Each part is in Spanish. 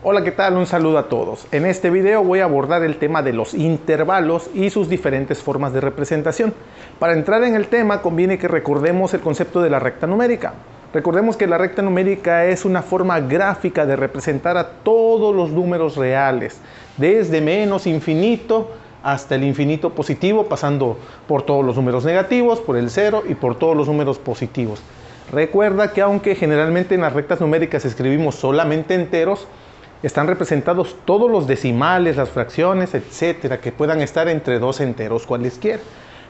Hola, ¿qué tal? Un saludo a todos. En este video voy a abordar el tema de los intervalos y sus diferentes formas de representación. Para entrar en el tema conviene que recordemos el concepto de la recta numérica. Recordemos que la recta numérica es una forma gráfica de representar a todos los números reales, desde menos infinito hasta el infinito positivo, pasando por todos los números negativos, por el cero y por todos los números positivos. Recuerda que aunque generalmente en las rectas numéricas escribimos solamente enteros, están representados todos los decimales, las fracciones, etcétera, que puedan estar entre dos enteros cualesquiera.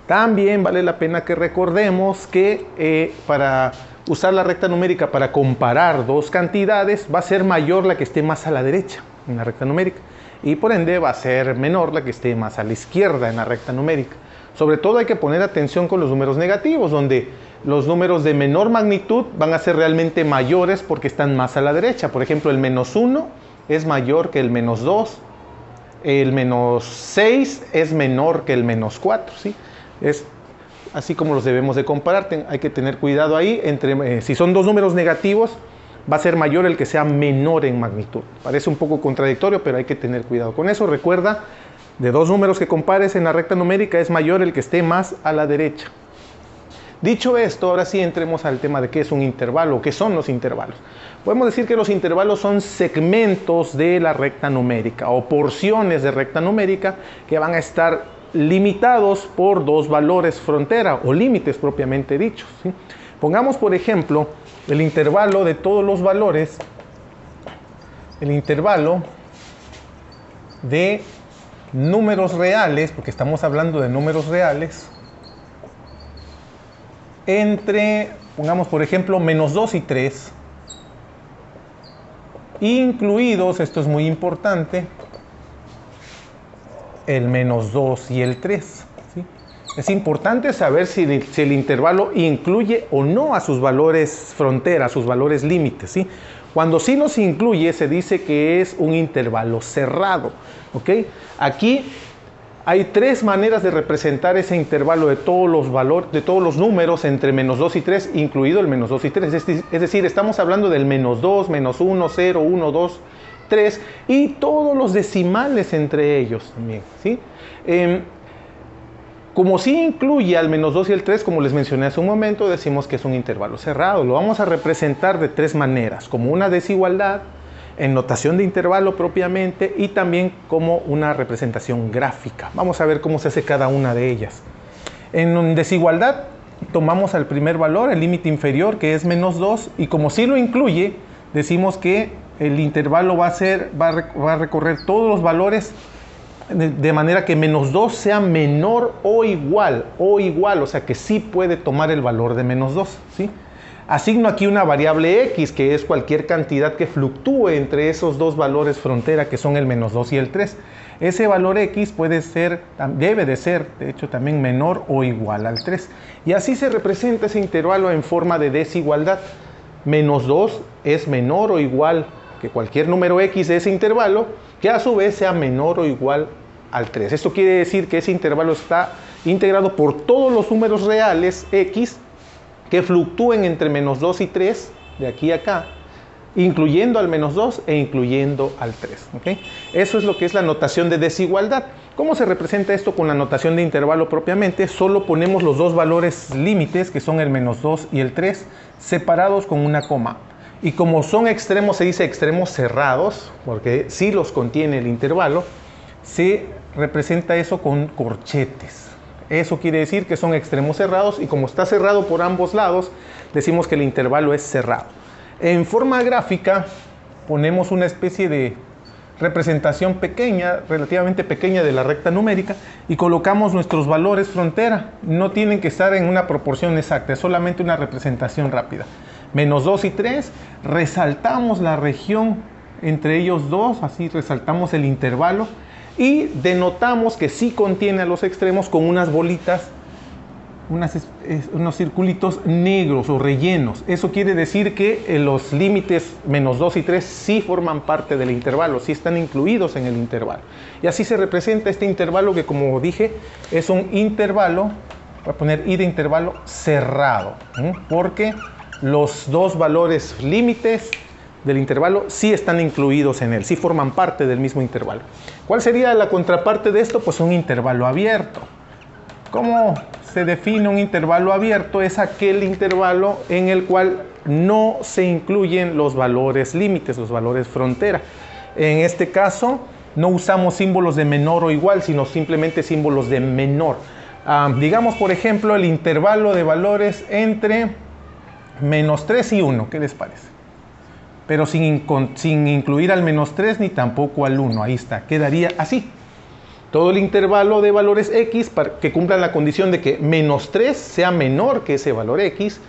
También vale la pena que recordemos que para usar la recta numérica para comparar dos cantidades, va a ser mayor la que esté más a la derecha en la recta numérica y por ende va a ser menor la que esté más a la izquierda en la recta numérica. Sobre todo hay que poner atención con los números negativos, donde los números de menor magnitud van a ser realmente mayores porque están más a la derecha. Por ejemplo, el menos 1 es mayor que el menos 2, el menos 6 es menor que el menos 4, ¿sí? Es así como los debemos de comparar. Hay que tener cuidado ahí, si son dos números negativos, va a ser mayor el que sea menor en magnitud. Parece un poco contradictorio, pero hay que tener cuidado con eso. Recuerda, de dos números que compares en la recta numérica, es mayor el que esté más a la derecha. Dicho esto, ahora sí entremos al tema de qué es un intervalo, qué son los intervalos. Podemos decir que los intervalos son segmentos de la recta numérica o porciones de recta numérica que van a estar limitados por dos valores frontera o límites propiamente dichos, ¿sí? Pongamos, por ejemplo, el intervalo de todos los valores, el intervalo de números reales, porque estamos hablando de números reales, entre, pongamos por ejemplo, menos 2 y 3, incluidos, esto es muy importante, el menos 2 y el 3, ¿sí? Es importante saber si el intervalo incluye o no a sus valores frontera, a sus valores límites, ¿sí? Cuando sí los incluye, se dice que es un intervalo cerrado, ¿ok? Aquí hay tres maneras de representar ese intervalo de todos los valores, de todos los números entre menos 2 y 3, incluido el menos 2 y 3. Es decir, estamos hablando del menos 2, menos 1, 0, 1, 2, 3 y todos los decimales entre ellos también, ¿sí? Como sí incluye al menos 2 y el 3, como les mencioné hace un momento, decimos que es un intervalo cerrado. Lo vamos a representar de tres maneras, como una desigualdad, en notación de intervalo propiamente y también como una representación gráfica. Vamos a ver cómo se hace cada una de ellas. En desigualdad tomamos al primer valor, el límite inferior, que es menos 2, y como sí lo incluye, decimos que el intervalo va a recorrer todos los valores de manera que menos 2 sea menor o igual, o sea que sí puede tomar el valor de menos 2, ¿sí? Asigno aquí una variable x, que es cualquier cantidad que fluctúe entre esos dos valores frontera, que son el menos 2 y el 3. Ese valor x debe de ser, de hecho, también menor o igual al 3. Y así se representa ese intervalo en forma de desigualdad. Menos 2 es menor o igual que cualquier número x de ese intervalo, que a su vez sea menor o igual al 3. Esto quiere decir que ese intervalo está integrado por todos los números reales x que fluctúen entre menos 2 y 3, de aquí a acá, incluyendo al menos 2 e incluyendo al 3. ¿Okay? Eso es lo que es la notación de desigualdad. ¿Cómo se representa esto con la notación de intervalo propiamente? Solo ponemos los dos valores límites, que son el menos 2 y el 3, separados con una coma. Y como son extremos, se dice extremos cerrados, porque sí los contiene el intervalo, se representa eso con corchetes. Eso quiere decir que son extremos cerrados y como está cerrado por ambos lados, decimos que el intervalo es cerrado. En forma gráfica ponemos una especie de representación pequeña, relativamente pequeña de la recta numérica y colocamos nuestros valores frontera. No tienen que estar en una proporción exacta, es solamente una representación rápida. Menos 2 y 3, resaltamos la región entre ellos dos, así resaltamos el intervalo. Y denotamos que sí contiene a los extremos con unas bolitas, unos circulitos negros o rellenos. Eso quiere decir que los límites menos 2 y 3 sí forman parte del intervalo, sí están incluidos en el intervalo. Y así se representa este intervalo que, como dije, es un intervalo, voy a poner I de intervalo cerrado, porque los dos valores límites del intervalo sí están incluidos en él, sí forman parte del mismo intervalo. ¿Cuál sería la contraparte de esto? Pues un intervalo abierto. ¿Cómo se define un intervalo abierto? Es aquel intervalo en el cual no se incluyen los valores límites, los valores frontera. En este caso, no usamos símbolos de menor o igual, sino simplemente símbolos de menor. Digamos, por ejemplo, el intervalo de valores entre -3 y 1. ¿Qué les parece? Pero sin incluir al -3 ni tampoco al 1. Ahí está, quedaría así. Todo el intervalo de valores x para que cumplan la condición de que -3 sea menor que ese valor x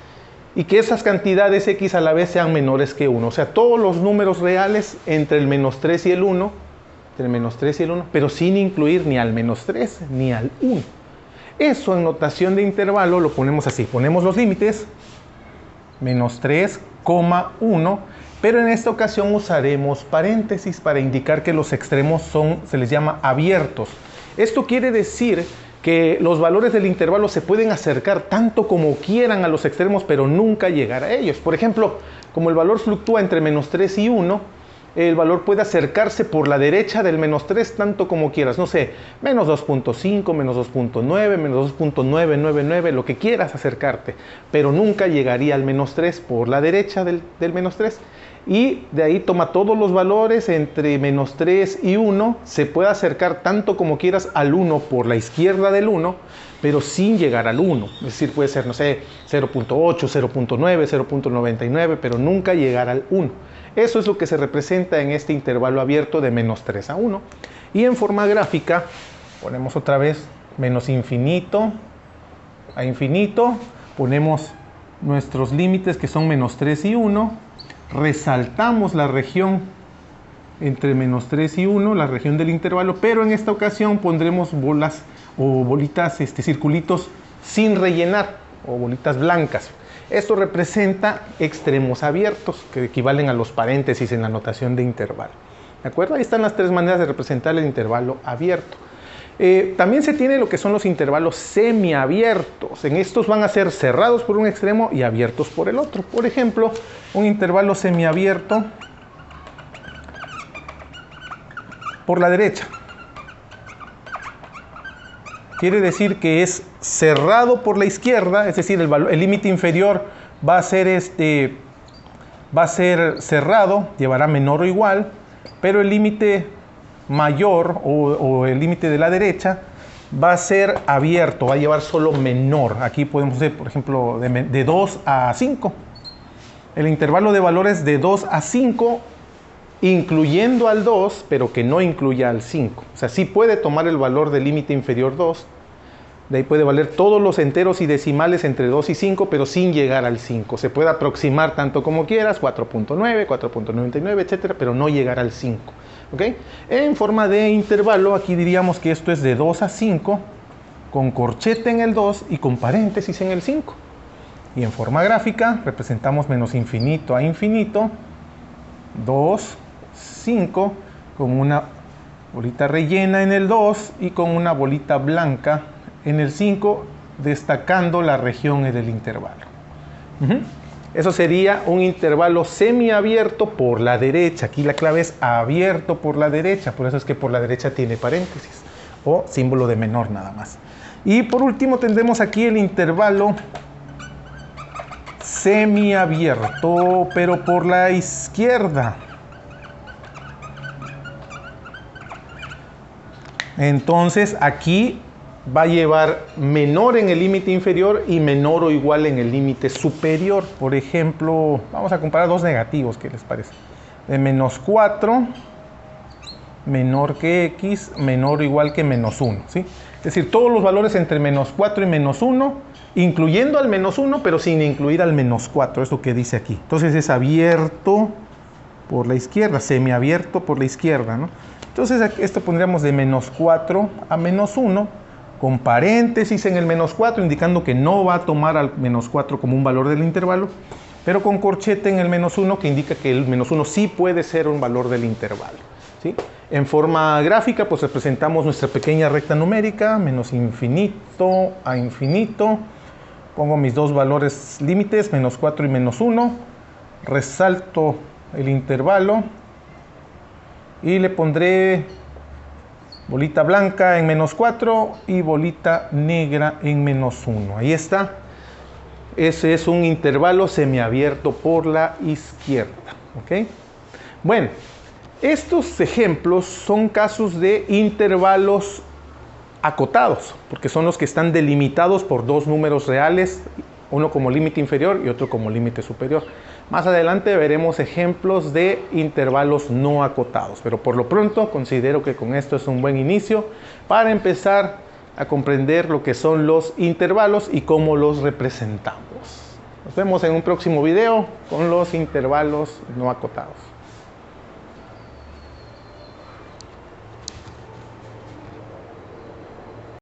y que esas cantidades x a la vez sean menores que 1. O sea, todos los números reales entre el -3 y el 1, pero sin incluir ni al -3 ni al 1. Eso en notación de intervalo lo ponemos así. Ponemos los límites, -3, 1, pero en esta ocasión usaremos paréntesis para indicar que los extremos se les llama abiertos. Esto quiere decir que los valores del intervalo se pueden acercar tanto como quieran a los extremos, pero nunca llegar a ellos. Por ejemplo, como el valor fluctúa entre -3 y 1, el valor puede acercarse por la derecha del -3 tanto como quieras. No sé, -2.5, -2.9, -2.999, lo que quieras acercarte. Pero nunca llegaría al -3 por la derecha del -3. Y de ahí toma todos los valores entre -3 y 1. Se puede acercar tanto como quieras al 1 por la izquierda del 1, pero sin llegar al 1. Es decir, puede ser, no sé, 0.8, 0.9, 0.99, pero nunca llegar al 1. Eso es lo que se representa en este intervalo abierto de -3 a 1. Y en forma gráfica, ponemos otra vez menos infinito a infinito. Ponemos nuestros límites que son -3 y 1. Resaltamos la región entre -3 y 1, la región del intervalo, pero en esta ocasión pondremos bolas o bolitas, circulitos sin rellenar o bolitas blancas. Esto representa extremos abiertos, que equivalen a los paréntesis en la notación de intervalo. ¿De acuerdo? Ahí están las tres maneras de representar el intervalo abierto. También se tiene lo que son los intervalos semiabiertos. En estos van a ser cerrados por un extremo y abiertos por el otro. Por ejemplo, un intervalo semiabierto por la derecha. Quiere decir que es cerrado por la izquierda, es decir, el límite inferior va a ser cerrado, llevará menor o igual, pero el límite mayor o el límite de la derecha va a ser abierto, va a llevar solo menor. Aquí podemos ver, por ejemplo, de 2 a 5. El intervalo de valores de 2 a 5, incluyendo al 2, pero que no incluya al 5. O sea, sí puede tomar el valor del límite inferior 2. De ahí puede valer todos los enteros y decimales entre 2 y 5, pero sin llegar al 5. Se puede aproximar tanto como quieras, 4.9, 4.99, etcétera, pero no llegar al 5. ¿Okay? En forma de intervalo, aquí diríamos que esto es de 2 a 5, con corchete en el 2 y con paréntesis en el 5. Y en forma gráfica, representamos menos infinito a infinito, 2, 5, con una bolita rellena en el 2 y con una bolita blanca en el 5, destacando la región del intervalo. Eso sería un intervalo semiabierto por la derecha. Aquí la clave es abierto por la derecha, por eso es que por la derecha tiene paréntesis o símbolo de menor nada más. Y por último tendremos aquí el intervalo semiabierto, pero por la izquierda. Entonces aquí va a llevar menor en el límite inferior y menor o igual en el límite superior. Por ejemplo, vamos a comparar dos negativos, ¿qué les parece? De -4, menor que x, menor o igual que -1, ¿sí? Es decir, todos los valores entre -4 y -1, incluyendo al -1, pero sin incluir al -4, es lo que dice aquí. Entonces es abierto por la izquierda, semiabierto por la izquierda, ¿no? Entonces esto pondríamos de -4 a -1, con paréntesis en el -4, indicando que no va a tomar al -4 como un valor del intervalo, pero con corchete en el -1, que indica que el -1 sí puede ser un valor del intervalo, ¿sí? En forma gráfica, pues representamos nuestra pequeña recta numérica, menos infinito a infinito. Pongo mis dos valores límites, -4 y -1. Resalto el intervalo y le pondré bolita blanca en -4 y bolita negra en -1. Ahí está. Ese es un intervalo semiabierto por la izquierda. ¿Ok? Bueno, estos ejemplos son casos de intervalos acotados, porque son los que están delimitados por dos números reales, uno como límite inferior y otro como límite superior. Más adelante veremos ejemplos de intervalos no acotados, pero por lo pronto considero que con esto es un buen inicio para empezar a comprender lo que son los intervalos y cómo los representamos. Nos vemos en un próximo video con los intervalos no acotados.